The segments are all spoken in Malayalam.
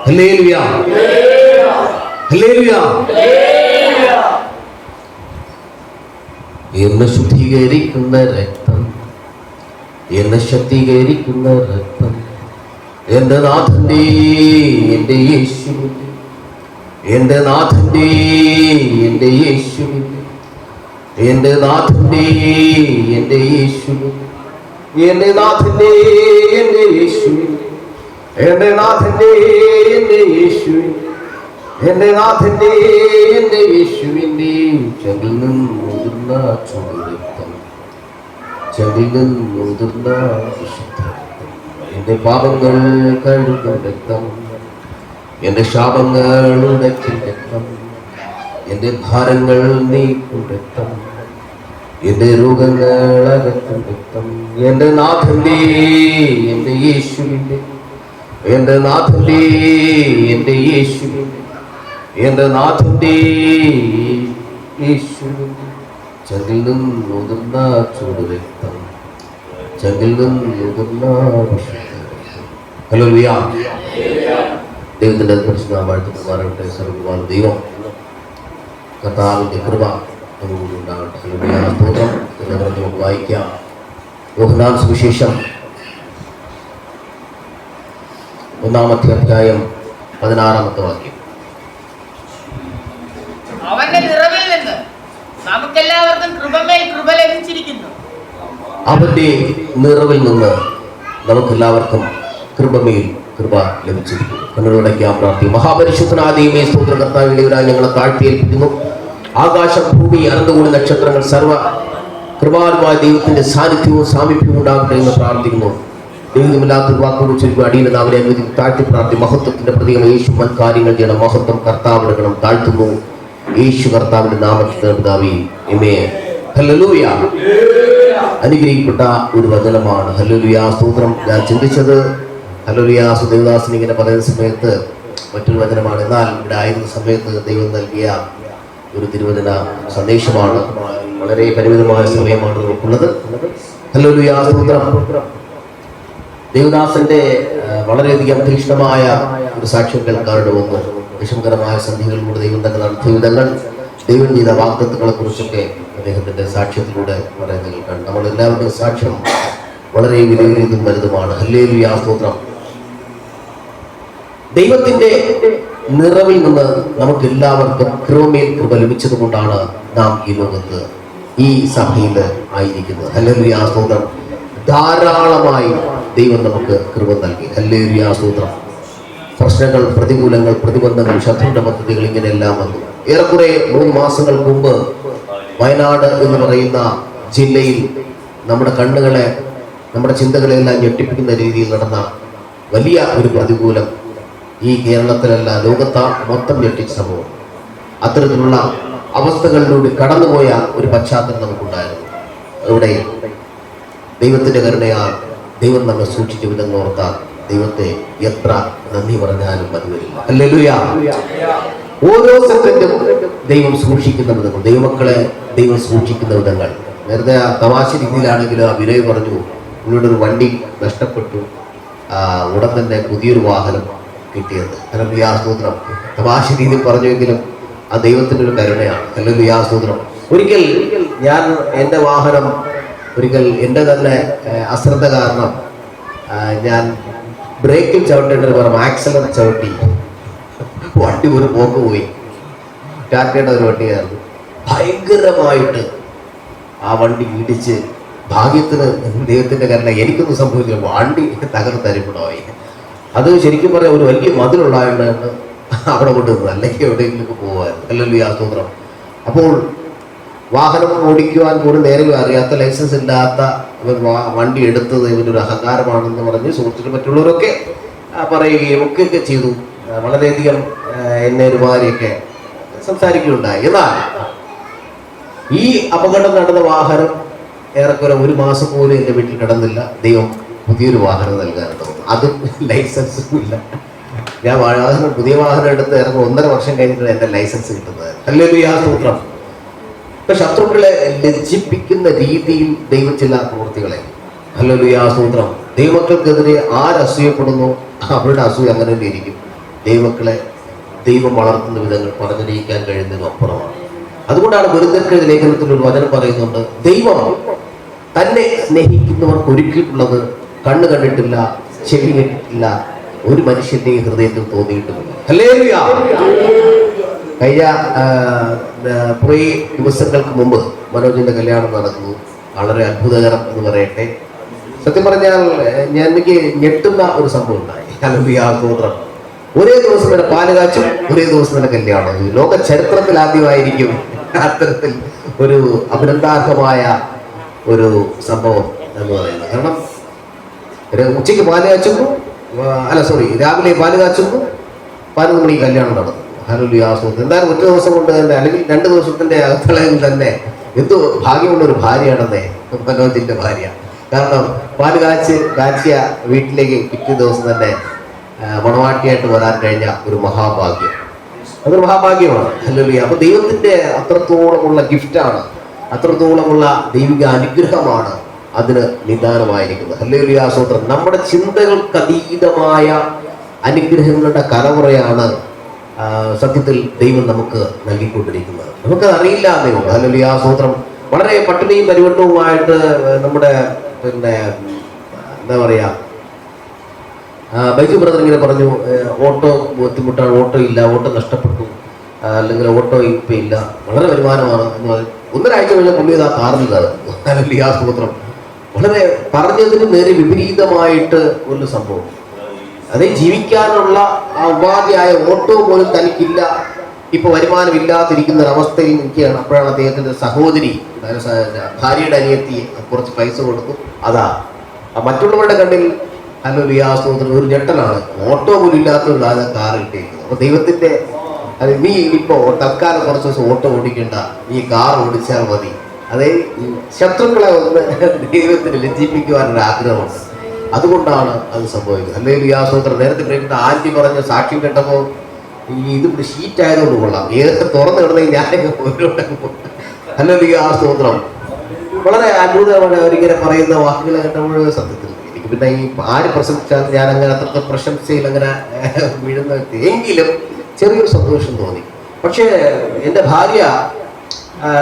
Hallelujah, hallelujah. എന്നെ ശുദ്ധീകരിക്കുന്ന രക്തം, എന്നെ ശക്തീകരിക്കുന്ന രക്തം, എൻ്റെ നാഥന്റെ, എൻ്റെ യേശുവിൻ്റെ, എൻ്റെ നാഥന്റെ, എൻ്റെ യേശുവിൻ്റെ, എൻ്റെ നാഥന്റെ, എൻ്റെ യേശുവിൻ്റെ, എൻ്റെ നാഥന്റെ, എൻ്റെ യേശുവിൻ്റെ, എൻ്റെ നാഥന്റെ, എൻ്റെ യേശുവിൻ്റെ, എൻ്റെ നാഥന്റെ, എൻ്റെ യേശുവിൻ്റെ ചങ്കിൽ നിന്നുതിർന്ന ചുടുരക്തം, ചങ്കിൽ നിന്നുതിർന്ന വിശുദ്ധ രക്തം, എൻ്റെ പാപങ്ങൾ കഴുകും രക്തം, എൻ്റെ ശാപങ്ങൾ ഉടയ്ക്കും രക്തം, എൻ്റെ ഭാരങ്ങൾ നീക്കും രക്തം, എൻ്റെ രോഗങ്ങൾ അകറ്റും രക്തം, എൻ്റെ നാഥന്റെ, എൻ്റെ യേശുവിൻ്റെ, എൻ്റെ നാഥന്റെ, എൻ്റെ യേശുവിൻ്റെ, എൻ്റെ നാഥന്റെ യേശുവിൻ്റെ ചങ്കിൽ നിന്നുതിർന്ന ചൂടുരക്തം, ചങ്കിൽ നിന്നുതിർന്ന വിശുദ്ധ രക്തം. ഹല്ലേലൂയ. ദൈവത്തിൻ്റെ പരിശുദ്ധമായിട്ട് സർവ്വ ദൈവം കർത്താവിൻ്റെ കൃപ ഉണ്ടാകട്ടെ. ഹല്ലേലൂയ, സ്തോത്രം. നമുക്ക് വായിക്കാം യോഹന്നാൻ സുവിശേഷം 1-ാമത്തെ അധ്യായം 16-ാമത്തെ വാക്യം. അവന്റെ നിറവിൽ നിന്ന് നമുക്കെല്ലാവർക്കും കൃപമേൽ കൃപ ലഭിച്ചിരിക്കുന്നു. അവന്റെ നിറവിൽ നിന്ന് നമുക്കെല്ലാവർക്കും കൃപമേൽ കൃപ ലഭിച്ചിരിക്കുന്നു. കണ്ണുകളടയ്ക്കാം, പ്രാർത്ഥിക്കും. മഹാപരിശുദ്ധനായ ദൈവമേ, സ്തോത്രം. കർത്താവിലേവരായി ഞങ്ങളെ താഴ്ത്തിയേൽപ്പിക്കുന്നു. ആകാശം, ഭൂമി, അനന്തകോടി നക്ഷത്രങ്ങൾ, സർവ്വ കൃപാലുമായ ദൈവത്തിന്റെ സാന്നിധ്യവും സാമീപ്യവും ഉണ്ടാകട്ടെ എന്ന് പ്രാർത്ഥിക്കുന്നു. ദൈവമില്ലാത്ത വാക്കുകൾ ചുരുക്കും അടിയിൽ നാവിനെ അനുവദി താഴ്ത്തി പ്രാർത്ഥി. മഹത്വത്തിന്റെ പ്രതീകം യേശു വൻ കാര്യങ്ങൾ ചെയ്യണം. മഹത്വം കർത്താവിനെടുക്കണം. താഴ്ത്തുന്നു യേശു കർത്താവിന്റെ നാമത്തിൽ പിതാവേ, ആമേൻ. ഹല്ലേലൂയ. അനുഗ്രഹിക്കപ്പെട്ട ഒരു വചനമാണ്. ഹല്ലേലൂയ, സ്തോത്രം. ഞാൻ ചിന്തിച്ചത് ഹല്ലേലൂയ ദേവദാസൻ ഇങ്ങനെ പറയുന്ന സമയത്ത് മറ്റൊരു വചനമാണ്. എന്നാൽ ഇവിടെ ആയിരുന്ന സമയത്ത് ദൈവം നൽകിയ ഒരു തിരുവചന സന്ദേശമാണ്. വളരെ പരിമിതമായ സമയമാണ് നമുക്കുള്ളത്. ഹല്ലേലൂയ, സ്തോത്രം. ദേവദാസന്റെ വളരെയധികം തീക്ഷ്ണമായ ഒരു സാക്ഷ്യം കേൾക്കാറുണ്ട്. വന്നു വിഷമകരമായ സന്ധികളിലൂടെ ദൈവം തന്നെ നടത്തിയ വിധങ്ങൾ, ദൈവം ചെയ്ത വാഗ്ദത്തങ്ങളെ കുറിച്ചൊക്കെ അദ്ദേഹത്തിന്റെ സാക്ഷ്യത്തിലൂടെ പറയുന്നത് കേൾക്കാൻ നമ്മളെല്ലാവരുടെയും സാക്ഷ്യം വളരെ വിലയേറിയതും വലുതുമാണ്. ഹല്ലേലൂയ, സ്തോത്രം. ദൈവത്തിന്റെ നിറവിൽ നിന്ന് നമുക്ക് എല്ലാവർക്കും കൃപമേൽ കൃപ ലഭിച്ചത് കൊണ്ടാണ് നാം ഈ ലോകത്ത്, ഈ സഭയിൽ ആയിരിക്കുന്നത്. ഹല്ലേലൂയ, സ്തോത്രം. ധാരാളമായി ദൈവം നമുക്ക് കൃപ നൽകി. ഹല്ലേലൂയ, സ്തോത്രം. പ്രശ്നങ്ങൾ, പ്രതികൂലങ്ങൾ, പ്രതിബന്ധങ്ങൾ, ശത്രുവിന്റെ പദ്ധതികൾ ഇങ്ങനെയെല്ലാം വന്നു. ഏറെക്കുറെ 3 മാസങ്ങൾക്ക് മുമ്പ് വയനാട് എന്ന് പറയുന്ന ജില്ലയിൽ നമ്മുടെ കണ്ണുകളെ, നമ്മുടെ ചിന്തകളെല്ലാം ഞെട്ടിപ്പിക്കുന്ന രീതിയിൽ നടന്ന വലിയ ഒരു പ്രതികൂലം ഈ കേരളത്തിലല്ല, ലോകത്താ മൊത്തം ഞെട്ടിച്ച സംഭവം. അത്തരത്തിലുള്ള അവസ്ഥകളിലൂടെ കടന്നുപോയ ഒരു പശ്ചാത്തലം നമുക്കുണ്ടായിരുന്നു. അവിടെ ദൈവത്തിന്റെ കരുണയാൽ ദൈവം നമ്മെ സൂക്ഷിച്ച വിധങ്ങൾ ഓർത്താൽ ദൈവത്തെ എത്ര നന്ദി പറഞ്ഞാലും മതി വരില്ല. ഹല്ലേലൂയ. ഓരോ സെക്കൻഡും ദൈവം സൂക്ഷിക്കുന്ന വിധങ്ങൾ, ദൈവമക്കളെ ദൈവം സൂക്ഷിക്കുന്ന വിധങ്ങൾ. നേരത്തെ തമാശ രീതിയിലാണെങ്കിലും ആ വിനയ് പറഞ്ഞു, ഇവിടെ ഒരു വണ്ടി നഷ്ടപ്പെട്ടു, ഉടൻ തന്നെ പുതിയൊരു വാഹനം കിട്ടിയത്. ഹല്ലേലൂയ, സ്തോത്രം. തമാശ രീതിയിൽ പറഞ്ഞുവെങ്കിലും ആ ദൈവത്തിൻ്റെ ഒരു കരുണയാണ്. ഹല്ലേലൂയ, സ്തോത്രം. ഒരിക്കൽ ഞാൻ എൻ്റെ വാഹനം, ഒരിക്കൽ എൻ്റെ തന്നെ അശ്രദ്ധ കാരണം ഞാൻ ബ്രേക്കിൽ ചവിട്ടേണ്ട പകരം ആക്സലർ ചവിട്ടി വണ്ടി ഒരു പോക്ക് പോയി. ടാറ്റയുടെ ഒരു വണ്ടിയായിരുന്നു. ഭയങ്കരമായിട്ട് ആ വണ്ടി ഇടിച്ച്, ഭാഗ്യത്തിന് ദൈവത്തിൻ്റെ കരുണ എനിക്കൊന്നും സംഭവിച്ചില്ല, വണ്ടി തകർത്തരിപ്പണമായി. അത് ശരിക്കും പറയാം ഒരു വലിയ മതിലുള്ളതായിട്ട് അവിടെ കൊണ്ടുവന്നത്, അല്ലെങ്കിൽ എവിടെയെങ്കിലും പോകുമായിരുന്നു. ഹല്ലേലൂയ, സ്തോത്രം. അപ്പോൾ വാഹനം ഓടിക്കുവാൻ പോലും നേരെ അറിയാത്ത, ലൈസൻസ് ഇല്ലാത്ത വണ്ടി എടുത്തത് ഇവനൊരു അഹങ്കാരമാണെന്ന് പറഞ്ഞ് സുഹൃത്തുക്കൾ മറ്റുള്ളവരൊക്കെ പറയുകയും ഒക്കെ ചെയ്തു. വളരെയധികം എന്നെ ഒരുമാതിരിയൊക്കെ സംസാരിക്കുകയുണ്ടായി. എന്നാൽ ഈ അപകടം നടന്ന വാഹനം ഏറെക്കുറെ 1 മാസം പോലും എൻ്റെ വീട്ടിൽ കിടന്നില്ല. ദൈവം പുതിയൊരു വാഹനം നൽകാനുണ്ടോ, അതും ലൈസൻസും ഇല്ല. ഞാൻ പുതിയ വാഹനം എടുത്ത് ഇറങ്ങി 1.5 വർഷം കഴിഞ്ഞിട്ട് എൻ്റെ ലൈസൻസ് കിട്ടുന്നത്. ഹല്ലേലൂയ, സ്തോത്രം. ഇപ്പൊ ശത്രുക്കളെ ലജ്ജിപ്പിക്കുന്ന രീതിയിൽ ദൈവം ചില പ്രവൃത്തികളെ, ഹല്ലേലൂയ, സ്തോത്രം. ദൈവമക്കൾക്കെതിരെ ആരസൂയപ്പെടുന്നു അവരുടെ അസൂയ അങ്ങനെ തന്നെ ഇരിക്കും. ദൈവക്കളെ ദൈവം വളർത്തുന്ന വിധങ്ങൾ പറഞ്ഞറിയിക്കാൻ കഴിയുന്നതിനും അപ്പുറമാണ്. അതുകൊണ്ടാണ് ഗുരുതർക്കെഴുത ലേഖനത്തിൽ ഒരു വചനം പറയുന്നുണ്ട്, ദൈവം തന്നെ സ്നേഹിക്കുന്നവർക്ക് ഒരുക്കിയിട്ടുള്ളത് കണ്ണ് കണ്ടിട്ടില്ല, ചെവി കേട്ടിട്ടില്ല, ഒരു മനുഷ്യന്റെ ഹൃദയത്തിൽ തോന്നിയിട്ടുമില്ല. ഹല്ലേലൂയ. കഴിഞ്ഞ കുറേ ദിവസങ്ങൾക്ക് മുമ്പ് മനോജിന്റെ കല്യാണം നടന്നു. വളരെ അത്ഭുതകരം എന്ന് പറയട്ടെ. സത്യം പറഞ്ഞാൽ എനിക്ക് ഞെട്ടുന്ന ഒരു സംഭവം ഉണ്ടായി. ഹല്ലേലൂയ, സ്തോത്രം. ഒരേ ദിവസം തന്നെ പാല് കാച്ചും, ഒരേ ദിവസം തന്നെ കല്യാണം. ലോക ചരിത്രത്തിൽ ആദ്യമായിരിക്കും അത്തരത്തിൽ ഒരു അഭിനന്ദാർഹമായ ഒരു സംഭവം എന്ന് പറയുന്നത്. കാരണം ഉച്ചയ്ക്ക് പാല് കാച്ചുന്നു, രാവിലെ പാല് കാച്ചുന്നു, 11 മണിക്ക് കല്യാണം നടന്നു. ഹല്ലേലൂയ, സ്തോത്രം. എന്തായാലും ഒറ്റ ദിവസം കൊണ്ട് തന്നെ, അല്ലെങ്കിൽ 2 ദിവസത്തിന്റെ അകത്തളയിൽ തന്നെ എന്തോ ഭാഗ്യമുള്ള ഒരു ഭാര്യയാണെന്നേ മനോജിന്റെ ഭാര്യ. കാരണം പാല് കാച്ചിയ വീട്ടിലേക്ക് പിറ്റേ ദിവസം തന്നെ മണവാട്ടിയായിട്ട് വരാൻ കഴിഞ്ഞ ഒരു മഹാഭാഗ്യം. അതൊരു മഹാഭാഗ്യമാണ്. ഹല്ലേലൂയ. അപ്പൊ ദൈവത്തിന്റെ അത്രത്തോളമുള്ള ഗിഫ്റ്റാണ്, അത്രത്തോളമുള്ള ദൈവിക അനുഗ്രഹമാണ് അതിന് നിദാനമായിരിക്കുന്നത്. ഹല്ലേലൂയ, സ്തോത്രം. നമ്മുടെ ചിന്തകൾക്ക് അതീതമായ അനുഗ്രഹങ്ങളുടെ കലവറയാണ് സത്യത്തിൽ ദൈവം നമുക്ക് നൽകിക്കൊണ്ടിരിക്കുന്നത്. നമുക്കത് അറിയില്ല എന്നേ ഉള്ളൂ. ഹല്ലേലൂയ, സ്തോത്രം. വളരെ പട്ടിണിയും പരിവട്ടവുമായിട്ട് നമ്മുടെ എന്താ പറയാ, ബൈജു ബ്രദർ ഇങ്ങനെ പറഞ്ഞു, ഓട്ടോ ബുദ്ധിമുട്ടാണ്, ഓട്ടോ ഇല്ല, ഓട്ടോ നഷ്ടപ്പെട്ടു, അല്ലെങ്കിൽ ഓട്ടോ ഇപ്പം ഇല്ല, വളരെ വരുമാനമാണ് എന്ന് പറഞ്ഞു. 1.5 ആഴ്ച കഴിഞ്ഞാൽ പുള്ളി ആ കാറിലില്ലാതെ. ഹല്ലേലൂയ, സ്തോത്രം. വളരെ പറഞ്ഞതിന് നേരെ വിപരീതമായിട്ട് ഒരു സംഭവം. അതേ ജീവിക്കാനുള്ള ഉപാധിയായ ഓട്ടോ പോലും തനിക്കില്ല, ഇപ്പൊ വരുമാനമില്ലാതിരിക്കുന്ന ഒരവസ്ഥയിൽ നിൽക്കുകയാണ്. അപ്പോഴാണ് അദ്ദേഹത്തിന്റെ സഹോദരി, ഭാര്യയുടെ അനിയത്തി കുറച്ച് പൈസ കൊടുത്തു. അതാ മറ്റുള്ളവരുടെ കണ്ണിൽ ഹല്ലേലൂയ, സ്തോത്രം, ഒരു ഞെട്ടലാണ്. ഓട്ടോ പോലും ഇല്ലാത്തൊരു കാർ ഇട്ടേക്കുന്നത്. അപ്പൊ ദൈവത്തിന്റെ നീ ഇപ്പോ തൽക്കാലം കുറച്ച് ദിവസം ഓട്ടോ ഓടിക്കേണ്ട, നീ കാർ ഓടിച്ചാൽ മതി. അതേ ശത്രുക്കളെ ഒന്ന് ദൈവത്തിന് ലജ്ജിപ്പിക്കുവാനൊരു ആഗ്രഹമുണ്ട്. അതുകൊണ്ടാണ് അത് സംഭവിക്കുന്നത്. ഹല്ലേലൂയ, സ്തോത്രം. നേരത്തെ പ്രിയപ്പെട്ട ആന്റി പറഞ്ഞ സാക്ഷ്യം കേട്ടപ്പോൾ ഇത് ഷീറ്റ് ആയതുകൊണ്ട് കൊള്ളാം, ഏതൊക്കെ തുറന്നു കിടന്നെങ്കിൽ ഞാൻ ഹല്ലേലൂയ, സ്തോത്രം. വളരെ അത്ഭുതമാണ് അവരിങ്ങനെ പറയുന്ന വാക്കുകൾ കേട്ടപ്പോൾ. സത്യത്തിൽ എനിക്ക് പിന്നെ ഈ ആര് പ്രശംസിച്ചാലും ഞാൻ അങ്ങനെ അത്രത്തെ പ്രശംസയിൽ അങ്ങനെ വീഴുന്ന വ്യക്തി, എങ്കിലും ചെറിയൊരു സന്തോഷം തോന്നി. പക്ഷേ എൻ്റെ ഭാര്യ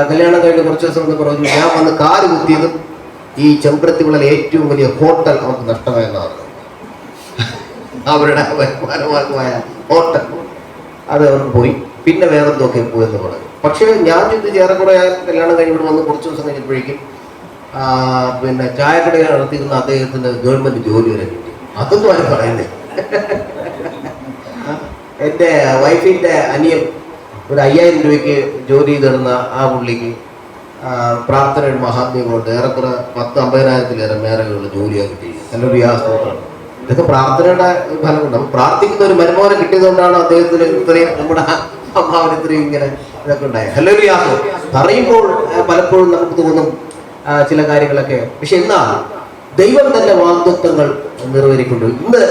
കല്യാണം കഴിഞ്ഞ് കുറച്ച് ദിവസം കൊണ്ട് പറഞ്ഞു, ഞാൻ വന്ന് കാറ് കുത്തിയതും ഈ ചെമ്പരത്തിവിളയിലെ ഏറ്റവും വലിയ ഹോട്ടൽ അവർക്ക് നഷ്ടമായെന്നാണ്. അവരുടെ വരുമാനമായ ഹോട്ടൽ അത് അവർക്ക് പോയി, പിന്നെ വേറെന്തൊക്കെ പോയെന്ന് പറഞ്ഞു. പക്ഷേ ഞാൻ ചിന്തിച്ച് ഏറെക്കുറെ കല്യാണം കഴിഞ്ഞ് ഇവിടെ വന്ന് കുറച്ച് ദിവസം കഴിഞ്ഞപ്പോഴേക്കും ചായക്കടയിൽ നടത്തിയിരുന്ന അദ്ദേഹത്തിന് ഗവൺമെന്റ് ജോലി വരെ കിട്ടി. അതൊന്നും ആരും പറയുന്നേ. എൻ്റെ വൈഫിൻ്റെ അനിയൻ ഒരു 5000 രൂപയ്ക്ക് ജോലി ചെയ്തിരുന്ന ആ പുള്ളിക്ക് പ്രാർത്ഥനയുടെ മഹാത്മ്യം കൊണ്ട് ഏറെക്കുറെ 10-50,000-ലേറെ മേഖലകളിൽ ജോലിയാണ് കിട്ടിയത്. ഹല്ലേലൂയ, സ്തോത്രം. ഇതൊക്കെ പ്രാർത്ഥനയുടെ ഫലമുണ്ട്. നമുക്ക് പ്രാർത്ഥിക്കുന്ന ഒരു മരുമോനെ കിട്ടിയതുകൊണ്ടാണ് അദ്ദേഹത്തിന് ഇത്രയും, നമ്മുടെ അമ്മാവിന് ഇത്രയും ഇങ്ങനെ ഇതൊക്കെ ഉണ്ടായത്. ഹല്ലേലൂയ. പറയുമ്പോൾ പലപ്പോഴും നമുക്ക് തോന്നും ചില കാര്യങ്ങളൊക്കെ. പക്ഷെ എന്നാൽ ദൈവം തന്നെ വാഗ്ദത്തങ്ങൾ നിറവേറിക്കൊണ്ട് ഇന്ന്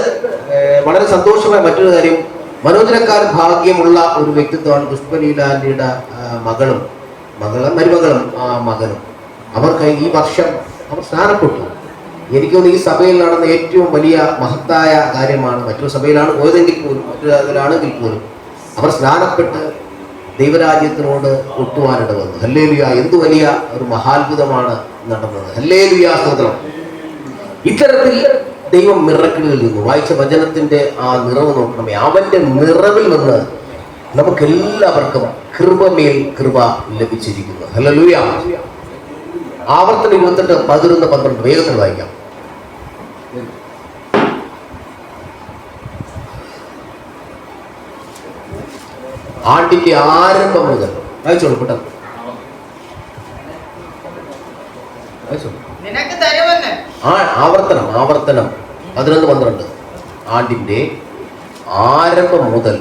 വളരെ സന്തോഷമായ മറ്റൊരു കാര്യം, മനോജനക്കാരൻ ഭാഗ്യമുള്ള ഒരു വ്യക്തിത്വമാണ് പുഷ്പലീലാന്റിയുടെ മരുമകളും മകനും. അവർക്ക് ഈ വർഷം അവർ സ്നാനപ്പെട്ടു. എനിക്കൊന്ന് ഈ സഭയിൽ നടന്ന ഏറ്റവും വലിയ മഹത്തായ കാര്യമാണ്. മറ്റൊരു സഭയിലാണ് പോയതെങ്കിൽ പോലും, മറ്റൊരാണെങ്കിൽ പോലും അവർ സ്നാനപ്പെട്ട് ദൈവരാജ്യത്തിനോട് ഒട്ടുവാനിട വന്നു. ഹല്ലേലൂയ. എന്ത് വലിയ ഒരു മഹാത്ഭുതമാണ് നടന്നത്. ഹല്ലേലൂയ, സ്തോത്രം. ഇത്തരത്തിൽ ദൈവം മിറക്കിളിൽ നിന്നു വായിച്ച വചനത്തിന്റെ ആ നിറവ് നോക്കണമേ. അവന്റെ നിറവിൽ നിന്ന് നമുക്കെല്ലാവർക്കും കൃപമേൽ കൃപ ലഭിച്ചിരിക്കുന്നു. ഹല്ലേലൂയ. ആവർത്തനം 28, 11, 12 വേഗത്തിൽ വായിക്കാം. ആണ്ടിന്റെ ആരംഭം മുതൽ വായിച്ചോളൂ പെട്ടെന്ന്. ആവർത്തനം 11, 12. ആണ്ടിന്റെ ആരംഭം മുതൽ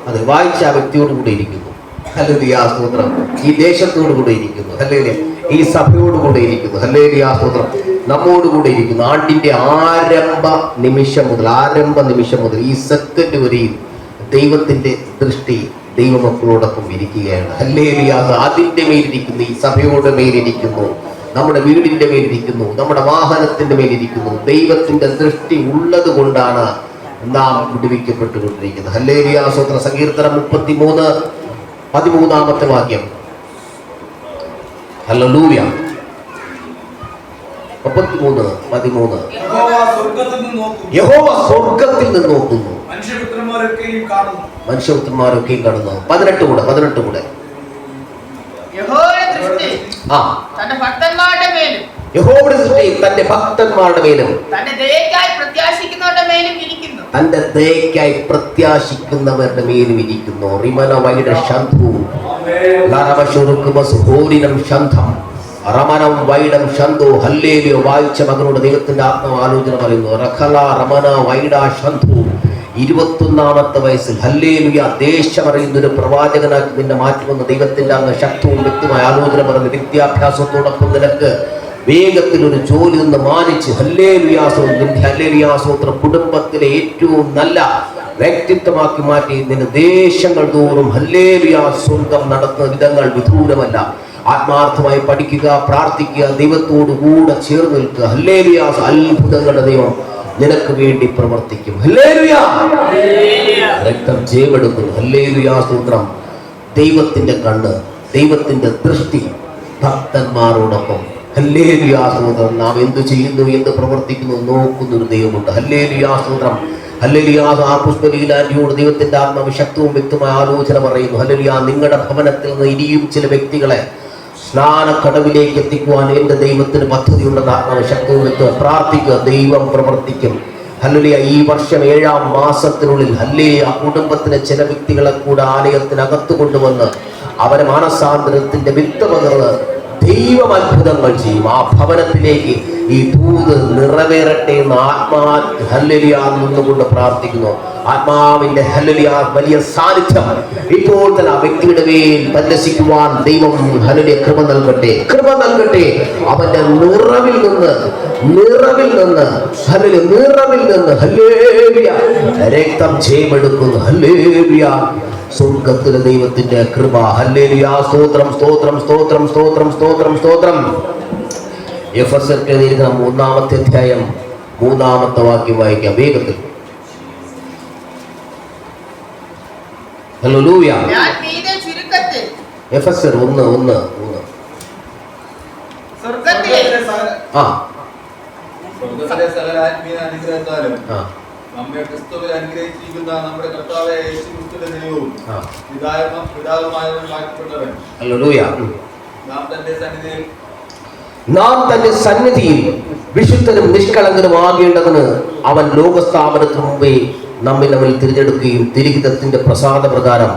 അതെ വായിച്ച ആ വ്യക്തിയോട് കൂടെ ഇരിക്കുന്നു. ഹല്ലേലൂയ, സ്തോത്രം. ഈ ദേശത്തോട് കൂടെ ഇരിക്കുന്നു. ഹല്ലേലൂയ. ഈ സഭയോട് കൂടെ ഇരിക്കുന്നു. ഹല്ലേലൂയ, സ്തോത്രം. നമ്മോട് കൂടെ ഇരിക്കുന്നു. ആണ്ടിന്റെ ആരംഭ നിമിഷം മുതൽ ഈ സെക്കൻഡ് വരെയും ദൈവത്തിന്റെ ദൃഷ്ടി ദൈവമക്കളോടൊപ്പം ഇരിക്കുകയാണ്. ഹല്ലേലൂയ. അതിന്റെ മേലിരിക്കുന്നു, ഈ സഭയോട് മേലിരിക്കുന്നു. നമ്മുടെ വീടിന്റെ മേലിരിക്കുന്നു, നമ്മുടെ വാഹനത്തിന്റെ മേലിരിക്കുന്നു. ദൈവത്തിന്റെ ദൃഷ്ടി ഉള്ളത് കൊണ്ടാണ് നാം വിടുവിക്കപ്പെട്ടുകൊണ്ടിരിക്കുന്നത്. ഹല്ലേലൂയ, സ്തോത്രം. സങ്കീർത്തനം 33:13 വാക്യം. ഹല്ലേലൂയ. 33:13. യഹോവ സ്വർഗ്ഗത്തിൽ നിന്ന് നോക്കുന്നു, മനുഷ്യപുത്രന്മാരൊക്കെയും കാണുന്നു. 18 കൂടെ. യഹോവയുടെ ദൃഷ്ടി തന്റെ ഭക്തന്മാരുടെ മേലും, യഹോവയുടെ ദൃഷ്ടി തന്റെ ഭക്തന്മാരുടെ മേലും, തന്റെ ദയയ്ക്കായി പ്രത്യാശിക്കുന്നവരുടെ മേലും ഇരിക്കുന്നു. തന്റെ ദയയ്ക്കായി പ്രത്യാശിക്കുന്നവരുടെ മേലും ഇരിക്കുന്നു. റിമന വൈഡ ശംഭു ലരവശുറുക്കുമസുഹോരിനം ശംഭം റമനം വൈഡം ശംഭു. ഹല്ലേലൂയ. വായിച്ച മകനോട് ദൈവത്തിന്റെ ആത്മാവ് ആലോചന പറയുന്നു. റഖല റമന വൈഡ ശംഭു. 21-ാമത്തെ വയസ്സിൽ ഹല്ലേലൂയ ദേശം അറിയുന്ന ഒരു പ്രവാചകനാക്കി നിന്നെ മാറ്റുമെന്ന് ദൈവത്തിന്റെ അങ്ങ് ശക്തവും വ്യക്തമായ ആലോചന പറഞ്ഞു. വിദ്യാഭ്യാസത്തോടൊപ്പം നിനക്ക് വേഗത്തിൽ ഒരു ജോലി നിന്ന് മാനിച്ച് ഹല്ലേലൂയാസ്തോത്രം കുടുംബത്തിലെ ഏറ്റവും നല്ല വ്യക്തിത്വമാക്കി മാറ്റി നിന്റെ ദേശങ്ങൾ തോറും ഹല്ലേലൂയാ സ്വർഗ്ഗം നടത്തുന്ന വിധങ്ങൾ വിദൂരമല്ല. ആത്മാർത്ഥമായി പഠിക്കുക, പ്രാർത്ഥിക്കുക, ദൈവത്തോടു കൂടെ ചേർന്ന് നിൽക്കുക. ഹല്ലേലൂയാ. അത്ഭുതങ്ങളുടെ ദൈവം നിനക്ക് വേണ്ടി പ്രവർത്തിക്കും. ഹല്ലേലൂയാ. രക്തം ജയമെടുക്കുന്നു. ഹല്ലേലൂയാ സ്തോത്രം. ദൈവത്തിന്റെ കണ്ണ്, ദൈവത്തിന്റെ ദൃഷ്ടി ഭക്തന്മാരോടൊപ്പം. ഹല്ലേലൂയാ സ്തോത്രം. നാം എന്ത് ചെയ്യുന്നു, എന്ത് പ്രവർത്തിക്കുന്നു നോക്കുന്നൊരു ദൈവമുണ്ട്. ഹല്ലേലൂയാ സ്തോത്രം. ഹല്ലേലൂയാ. ആ പുഷ്പലീലാന്റിയോട് ദൈവത്തിന്റെ ആത്മാവ് ശക്തവും വ്യക്തമായ ആലോചന പറയുന്നു. ഹല്ലേലൂയാ. നിങ്ങളുടെ ഭവനത്തിൽ നിന്ന് ഇനിയും ചില വ്യക്തികളെ സ്നാനക്കടവിലേക്ക് എത്തിക്കുവാൻ എന്റെ ദൈവത്തിന് പദ്ധതിയുണ്ടെന്ന് ആത്മാവ് ശക്തവും വ്യക്തവും പ്രാർത്ഥിക്കുക. ദൈവം പ്രവർത്തിക്കും. ഹല്ലേലൂയ. ഈ വർഷം 7-ാം മാസത്തിനുള്ളിൽ ഹല്ലേലൂയ കുടുംബത്തിലെ ചില വ്യക്തികളെ കൂടെ ആലയത്തിനകത്ത് കൊണ്ടുവന്ന് അവരെ മാനസാന്തരത്തിന്റെ വിത്ത് പകർന്ന് ദൈവം അത്ഭുതങ്ങൾ ചെയ്യും. ആ ഭവനത്തിലേക്ക് ഈ ദൂത് നിറവേറട്ടെ എന്ന് ഹല്ലേലൂയ നിന്നുകൊണ്ട് പ്രാർത്ഥിക്കുന്നു. ആത്മാവിന്റെ ഹല്ലേലൂയ വലിയ സാന്നിധ്യം ഇപ്പോൾ തന്നെ ആ വ്യക്തിയുടെ മേൽ പരിലസിക്കുവാൻ ദൈവം ഹല്ലേലൂയ കൃപ നൽകട്ടെ. അവന്റെ നിറവിൽ നിന്ന് ഹല്ലേലൂയ രക്തം ജയമെടുക്കുന്നു. ഹല്ലേലൂയ. സ്വർഗ്ഗത്തിലെ ദൈവത്തിന്റെ കൃപ. ഹല്ലേലൂയ. സ്തോത്രം. എഫെസ്യർക്ക് എഴുതിയിരിക്കുന്ന 3-ാമത്തെ അധ്യായം 3-ാമത്തെ വാക്യം വായിക്കാം വേഗത്തിൽ. ഹല്ലേലൂയ. എഫെസ്യർ 1:1. സ്വർഗ്ഗത്തിലെ സകല ആത്മീയ അനുഗ്രഹത്താലും നമ്മെ ക്രിസ്തുവിൽ അനുഗ്രഹിച്ചിരിക്കുന്ന നമ്മുടെ കർത്താവായ യേശുക്രിസ്തുവിന്റെ ദൈവവും പിതാവുമായവൻ വാഴ്ത്തപ്പെട്ടവൻ. ഹല്ലേലൂയ. നാം തന്റെ സന്നിധിയിൽ വിശുദ്ധനും നിഷ്കളങ്കനും ആകേണ്ടതിന് അവൻ ലോകസ്ഥാപനത്തിന് മുമ്പേ നമ്മിൽ തിരഞ്ഞെടുക്കുകയും തിരുഹിതത്തിന്റെ പ്രസാദ പ്രകാരം